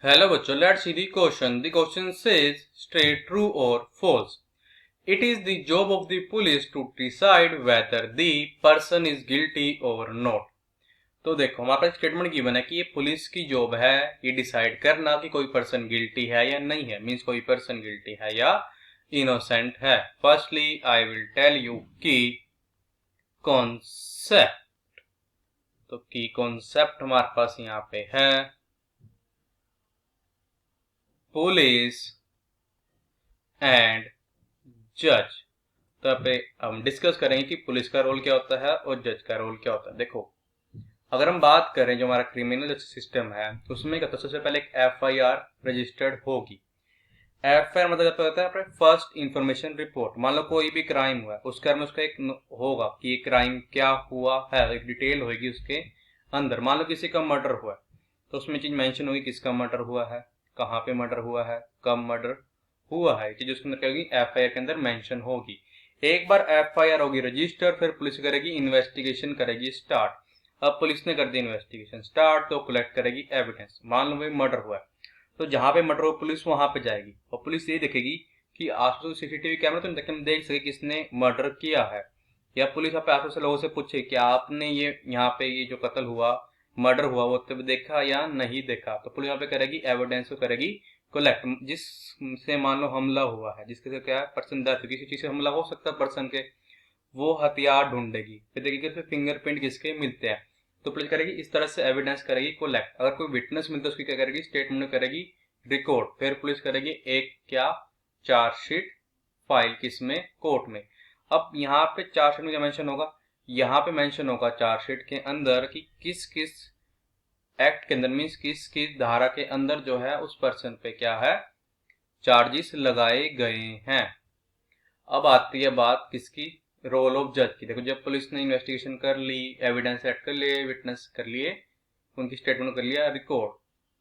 Hello बच्चों, let's see the question. The question says straight true or false. It is the job of the police to decide whether the person is guilty or not. तो देखो हमारे पास statement given है कि ये police की job है ये decide करना कि कोई पर्सन गिल्टी है या नहीं है, मीन्स कोई पर्सन गिल्टी है या इनोसेंट है. Firstly I will tell you key concept. तो की कॉन्सेप्ट हमारे पास यहाँ पे है पुलिस एंड जज. तो यहाँ पे हम डिस्कस करेंगे कि पुलिस का रोल क्या होता है और जज का रोल क्या होता है. देखो अगर हम बात करें जो हमारा क्रिमिनल जस्टिस सिस्टम है उसमें क्या होता है, सबसे पहले एक FIR रजिस्टर्ड होगी. FIR मतलब क्या होता है, अपने फर्स्ट इंफॉर्मेशन रिपोर्ट. मान लो कोई भी क्राइम हुआ है उसके बारे में उसका एक होगा कि ये क्राइम क्या हुआ है, एक डिटेल होगी उसके अंदर. मान लो किसी का मर्डर हुआ है तो उसमें चीज मेंशन होगी किसका मर्डर हुआ है, कहाँ पे मर्डर हुआ है, कब मर्डर हुआ है. चीज उसके अंदर क्या होगी, FIR के अंदर मेंशन होगी. एक बार FIR होगी रजिस्टर, फिर पुलिस करेगी इन्वेस्टिगेशन करेगी स्टार्ट. अब पुलिस ने कर दी इन्वेस्टिगेशन स्टार्ट तो कलेक्ट करेगी एविडेंस. मान लो भाई मर्डर हुआ है तो जहां पे मर्डर हो पुलिस वहां पे जाएगी और पुलिस ये देखेगी कि आसपास CCTV कैमरा तो देख सके किसने मर्डर किया है. या पुलिस यहाँ पे आसपास से लोगों से पूछे कि आपने ये यहाँ पे ये जो कत्ल हुआ मर्डर हुआ वो तब देखा या नहीं देखा. तो पुलिस यहाँ पे करेगी एविडेंस को करेगी कलेक्ट. जिससे मान लो हमला हुआ है, जिसके से क्या है पर्सन डेथ, किसी चीज से हमला हो सकता है पर्सन के, वो हथियार ढूंढेगी, फिर देखिए कि फिंगरप्रिंट किसके मिलते हैं. तो पुलिस करेगी इस तरह से एविडेंस करेगी कलेक्ट. अगर कोई विटनेस मिलता है उसकी क्या करेगी, स्टेटमेंट करेगी रिकॉर्ड. फिर पुलिस करेगी एक क्या चार्जशीट फाइल किसमें, कोर्ट में. अब यहाँ पे चार्जशीट में क्या मेंशन होगा, यहाँ पे मेंशन होगा चार्जशीट के अंदर कि किस किस एक्ट के अंदर, मीन्स किस किस धारा के अंदर जो है उस पर्सन पे क्या है चार्जेस लगाए गए हैं. अब आती है बात किसकी, रोल ऑफ जज की. देखो जब पुलिस ने इन्वेस्टिगेशन कर ली, एविडेंस ऐड कर लिए, विटनेस कर लिए, उनकी स्टेटमेंट कर लिया रिकॉर्ड,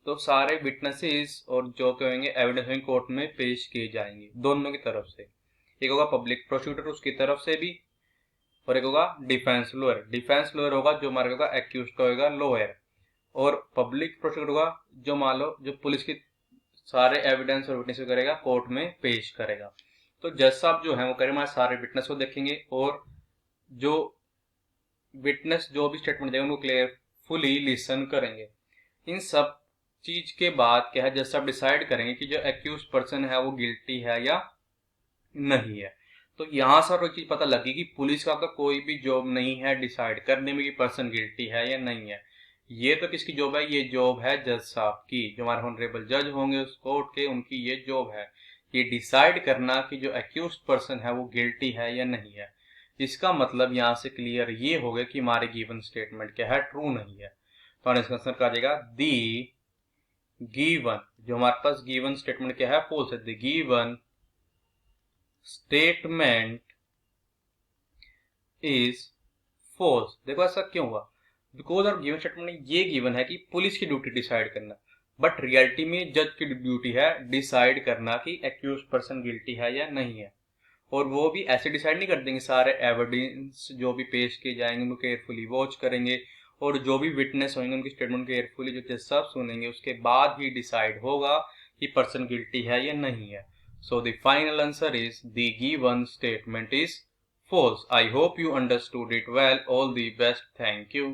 तो सारे विटनेसेस और जो कहेंगे एविडेंस होंगे कोर्ट में पेश किए जाएंगे दोनों की तरफ से. एक होगा पब्लिक प्रोसिक्यूटर उसकी तरफ से भी और एक होगा डिफेंस लॉयर. डिफेंस लॉयर होगा जो हमारा होगा एक्यूज का होगा लॉयर, और पब्लिक प्रोसिक्यूटर होगा जो मान लो जो पुलिस की सारे एविडेंस और विटनेस करेगा कोर्ट में पेश करेगा. तो जज साहब जो है वो करेंगे हमारे सारे विटनेस को देखेंगे और जो विटनेस जो भी स्टेटमेंट देंगे उनको क्लियरफुली लिसन करेंगे. इन सब चीज के बाद क्या है, जज साहब डिसाइड करेंगे कि जो एक्यूज पर्सन है वो गिल्टी है या नहीं है. तो यहाँ से एक चीज पता लगी कि पुलिस का कोई भी जॉब नहीं है डिसाइड करने में कि पर्सन गिल्टी है या नहीं है. ये तो किसकी जॉब है, ये जॉब है जज साहब की. जो हमारे ऑनरेबल जज होंगे उस कोर्ट के, उनकी ये जॉब है ये डिसाइड करना कि जो एक्यूज पर्सन है वो गिल्टी है या नहीं है. इसका मतलब यहाँ से क्लियर ये हो गया कि हमारे गिवन स्टेटमेंट क्या है, ट्रू नहीं है. तो इसका आंसर क्या आ जाएगा, दी गिवन. जो हमारे पास गिवन स्टेटमेंट क्या है, फॉल्स है. The given statement is false. देखो ऐसा क्यों हुआ, बिकॉज ऑफ गिवन स्टेटमेंट ये गिवन है कि पुलिस की ड्यूटी डिसाइड करना, बट रियलिटी में जज की ड्यूटी है डिसाइड करना कि एक्यूज पर्सन गिल्टी है या नहीं है. और वो भी ऐसे डिसाइड नहीं कर देंगे, सारे एविडेंस जो भी पेश किए जाएंगे उनको केयरफुली वॉच करेंगे और जो भी विटनेस होंगे उनकी स्टेटमेंट केयरफुली जो जज साहब सुनेंगे उसके बाद ही डिसाइड होगा कि पर्सन गिल्टी है या नहीं है. So the final answer is the given statement is false. I hope you understood it well. All the best. Thank you.